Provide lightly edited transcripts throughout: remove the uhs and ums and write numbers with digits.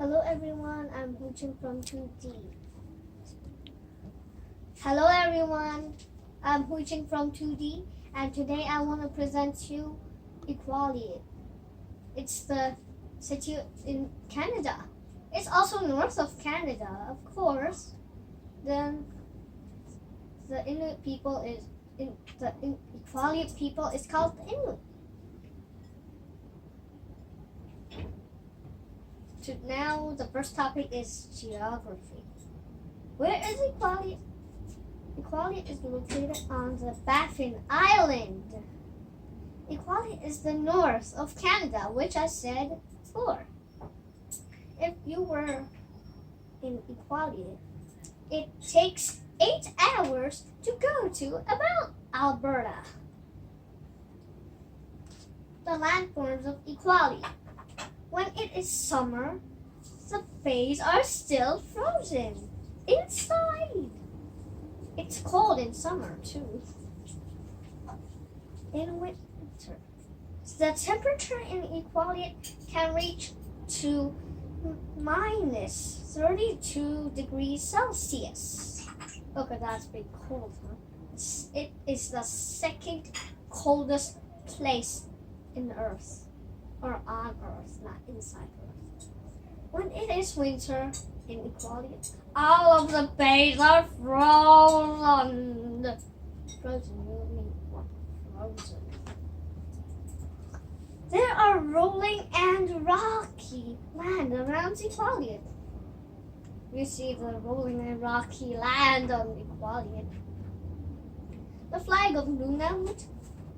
Hello everyone, I'm Ching from 2D. Hello everyone, I'm Ching from 2D, and today I want to present you Equality. It's the city in Canada. It's also north of Canada, of course. Then the Inuit people is the Equality people is called Inuit. Now the first topic is geography. Where is Equality? Equality is located on the Baffin Island. Equality is the north of Canada, which I said before. If you were in Equality, it takes 8 hours to go to about Alberta. The landforms of Equality. When it is summer, the bays are still frozen inside. It's cold in summer too. In winter, the temperature in Equality can reach to minus 32 degrees Celsius. Okay, that's pretty cold, huh? It is the second coldest place in the Earth. Or on Earth, not inside Earth. When it is winter in Equality, all of the bays are frozen. Frozen, you mean what? Frozen. There are rolling and rocky land around Equality. You see the rolling and rocky land on Equality. The flag of Nunavut,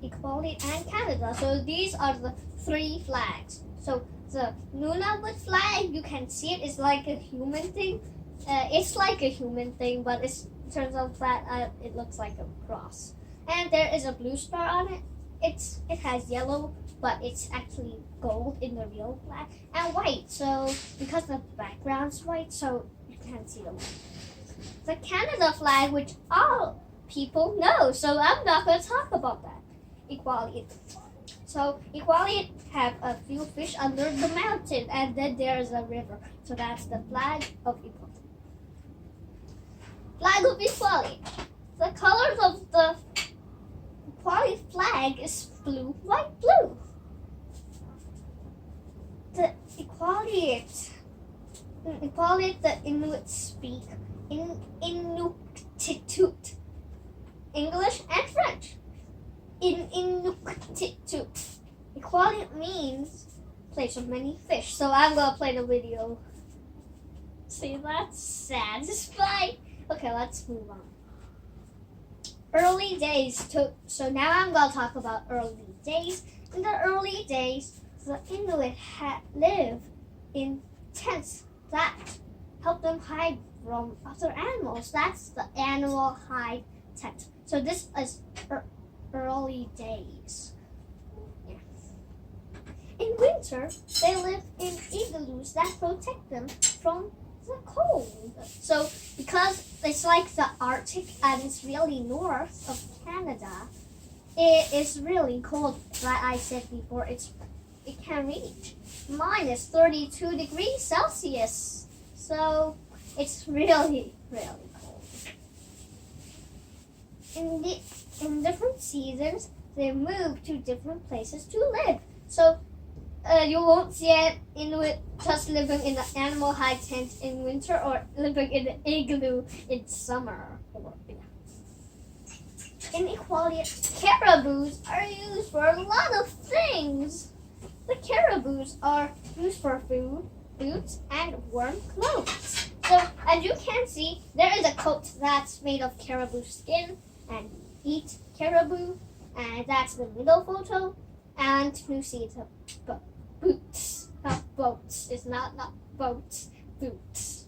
Equality, and Canada. So these are the 3 flags. So the Nunavut flag, you can see it is like a human thing. It's like a human thing, but it turns out that it looks like a cross. And there is a blue star on it. It has yellow, but it's actually gold in the real flag, and white. So because the background's white, so you can't see the white. The Canada flag, which all people know, so I'm not going to talk about that. Equality. So Equality have a few fish under the mountain, and then there's a river. So that's the flag of Equality. Flag of Equality. The colors of the Equality flag is blue, white, blue. The Equality, the Inuit speak in Inuktitut, English and French. In Inuktitut, Equality means place of many fish. So I'm gonna play the video. See, that's satisfying. Okay, let's move on. Early days. So now I'm gonna talk about early days. In the early days, the Inuit live in tents that help them hide from other animals. That's the animal hide tent. So this is early days. Yeah. In winter, they live in igloos that protect them from the cold. So because it's like the Arctic and it's really north of Canada, it is really cold. Like I said before, it can reach minus 32 degrees Celsius. So it's really, really cold. In different seasons, they move to different places to live. So you won't see an Inuit just living in an animal hide tent in winter or living in an igloo in summer. In Equality, caribous are used for a lot of things. The caribous are used for food, boots, and warm clothes. So as you can see, there is a coat that's made of caribou skin and eat caribou, and that's the middle photo. And you see the boots, not boats. It's not boats, boots.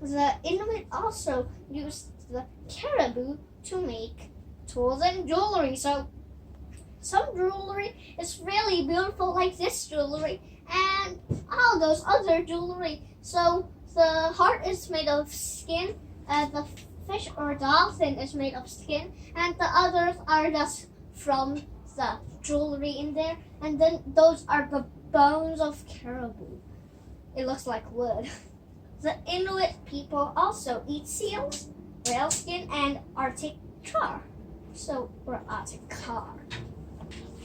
The Inuit also use the caribou to make tools and jewelry. So some jewelry is really beautiful, like this jewelry, and all those other jewelry. So the heart is made of skin, the fish or dolphin is made of skin, and the others are just from the jewelry in there, and then those are the bones of caribou. It looks like wood. The Inuit people also eat seals, whale skin, and Arctic char. Or Arctic car.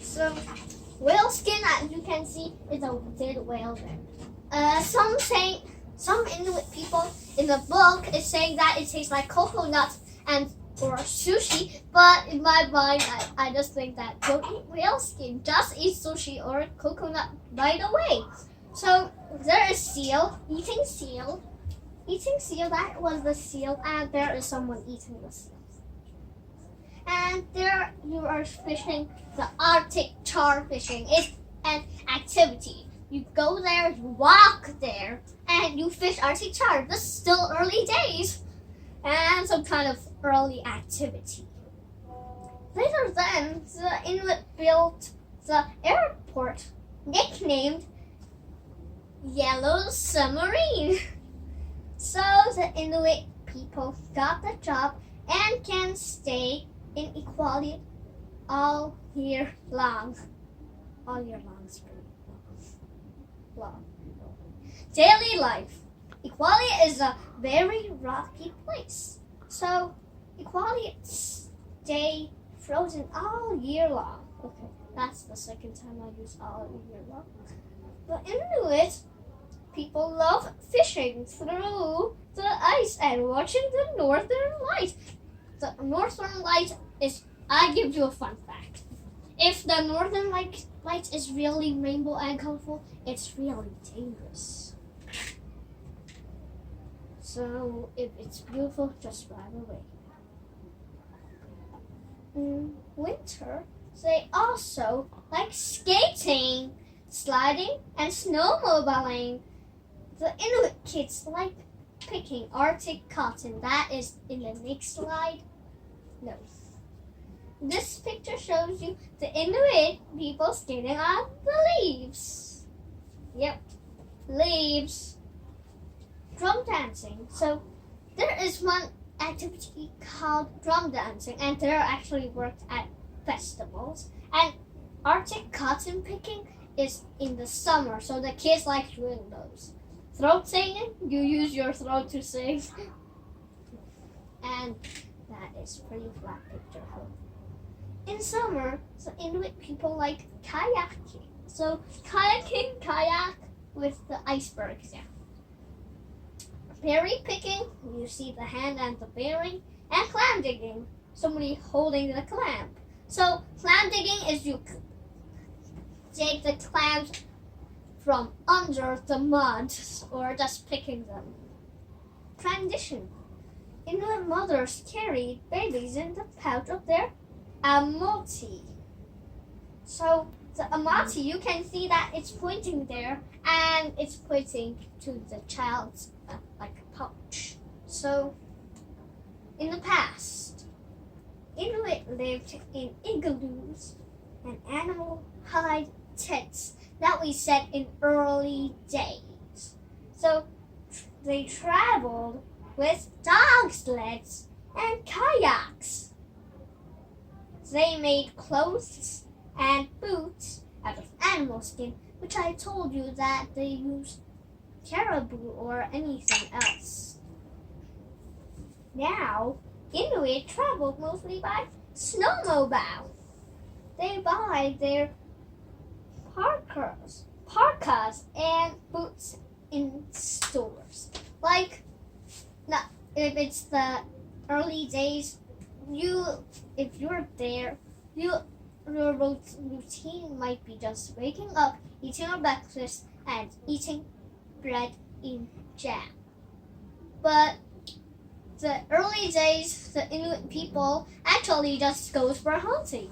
So, whale skin, as you can see, is a dead whale there. Some Inuit people in the book is saying that it tastes like coconut or sushi, but in my mind, I just think that don't eat whale skin, just eat sushi or coconut right away. So there is eating seal. That was the seal, and there is someone eating the seal. And there you are fishing. The Arctic char fishing is an activity. You go there, you walk there, and you fish Arctic char. This is still early days, and some kind of early activity. Later then, the Inuit built the airport, nicknamed Yellow Submarine. So the Inuit people got the job and can stay in equality all year long. All year long is pretty long. Daily life. Equality is a very rocky place. So equality stay frozen all year long. Okay, that's the second time I use all year long. The Inuit people love fishing through the ice and watching the northern light. The northern light is, I give you a fun fact. If the northern light is really rainbow and colorful, it's really dangerous. So if it's beautiful, just drive away. In winter, they also like skating, sliding, and snowmobiling. The Inuit kids like picking Arctic cotton. That is in the next slide. No. This picture shows you the Inuit people skating on the leaves. Yep, leaves. Drum dancing. So there is one activity called drum dancing, and they're actually worked at festivals. And Arctic cotton picking is in the summer, so the kids like doing those. Throat singing, you use your throat to sing. And that is pretty flat picture. In summer, the Inuit people like kayaking. So kayak with the icebergs. Yeah. Berry picking, you see the hand and the berry. And clam digging, somebody holding the clam. So clam digging is you dig the clams from under the mud or just picking them. Transition. Inuit mothers carry babies in the pouch of their amoti. So the amoti, you can see that it's pointing there and it's pointing to the child's like a pouch. So in the past, Inuit lived in igloos and animal hide tents that we set in early days. So they traveled with dog sleds and kayaks. They made clothes and boots out of animal skin, which I told you that they used caribou or anything else. Now, Inuit traveled mostly by snowmobile. They buy their parkas and boots in stores. Like, if it's the early days, if you're there, your routine might be just waking up, eating a breakfast, and eating bread in jam. But the early days, the Inuit people actually just goes for hunting,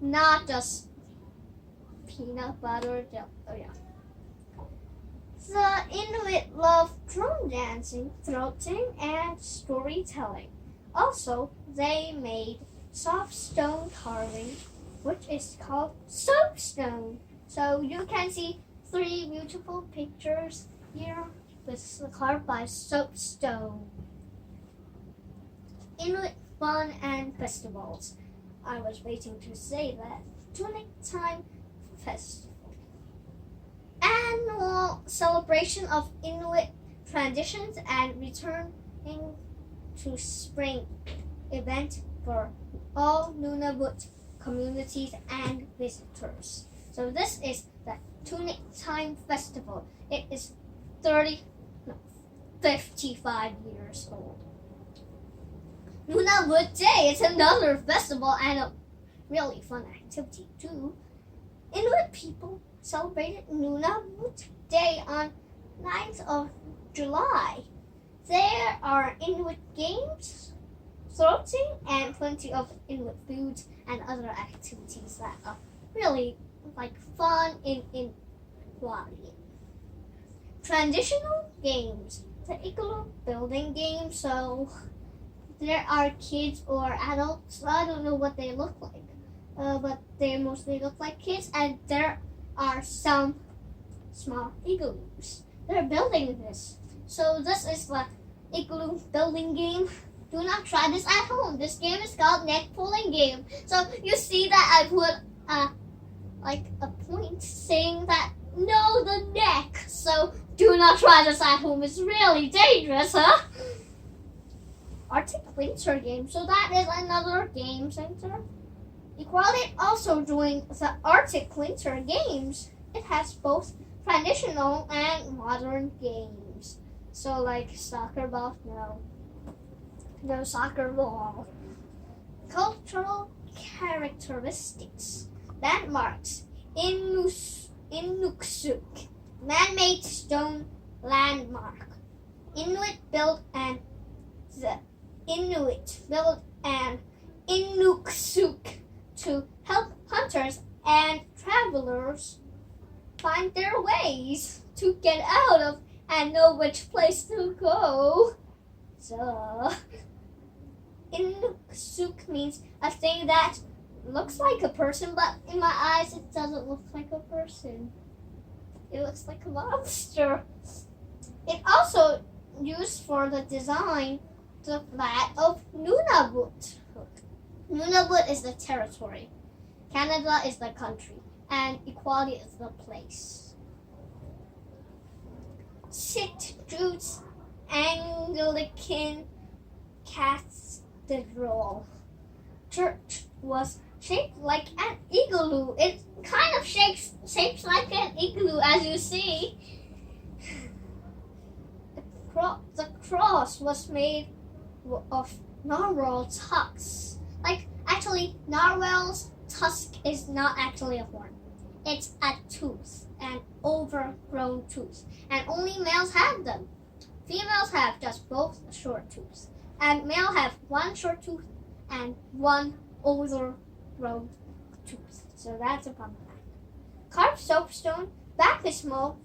not just peanut butter jelly. Oh yeah. The Inuit love drum dancing, throating, and storytelling. Also, they made soft stone carving, which is called soapstone. So you can see 3 beautiful pictures here with carved by soapstone. Inuit fun and festivals. I was waiting to say that. Tunic time festival. Annual celebration of Inuit traditions and returning to spring event for all Nunavut communities and visitors. So this is the Tunic Time Festival. It is 55 years old. Nunavut Day is another festival and a really fun activity too. Inuit people celebrated Nunavut Day on 9th of July. There are Inuit games, floating, and plenty of Inuit foods and other activities that are really fun in Inuit. Traditional games, the igloo building game. So there are kids or adults. I don't know what they look like, but they mostly look like kids. And there are some small igloos. They're building this. So this is the igloo building game. Do not try this at home. This game is called neck pulling game. So you see that I put a point saying that no, the neck. So do not try this at home. It's really dangerous, huh? Arctic Winter Game. So that is another game center. Equality also doing the Arctic Winter Games. It has both traditional and modern games. So soccer ball, no soccer ball. Cultural characteristics. Landmarks. Inuksuk, man-made stone landmark. The Inuit built an Inuksuk to help hunters and travelers find their ways to get out of and know which place to go. So, Inuksuk means a thing that looks like a person, but in my eyes it doesn't look like a person. It looks like a monster. It also used for the design the flag of Nunavut. Nunavut is the territory. Canada is the country. And equality is the place. St. Jude's Anglican Cathedral Church was shaped like an igloo. It kind of shapes like an igloo, as you see. The cross was made of narwhal tusks. Actually, narwhal's tusk is not actually a horn. It's a tooth, an overgrown tooth. And only males have them. Females have just both short tooths. And male have one short tooth and one overgrown tooth. So that's a problem. Carved soapstone, baptismal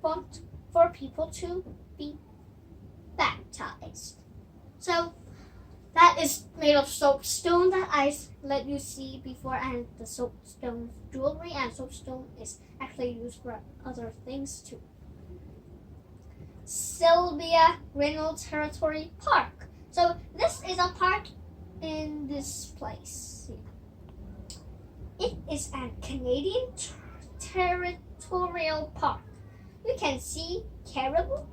font for people to be baptized. So that is made of soapstone that I let you see before, and the soapstone jewelry, and soapstone is actually used for other things too. Sylvia Grinnell Territory Park. So this is a park in this place. It is a Canadian territorial park. You can see caribou,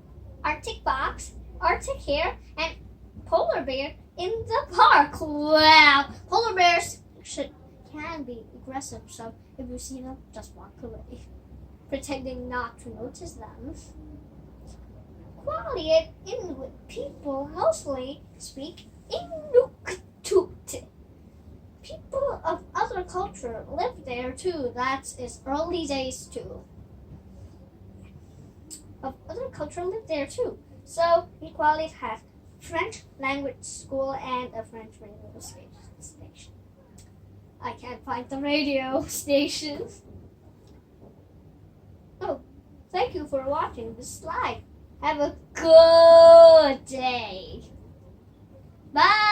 Arctic fox, Arctic hare, and polar bear in the park. Wow! Polar bears can be aggressive, so if you see them, just walk away, pretending not to notice them. Quiet Inuit people mostly speak Inuktitut. People of other culture live there too. That is early days too. Of other culture live there too. So Equality has French language school and a French radio station. I can't find the radio station. Oh, thank you for watching this live. Have a good day. Bye.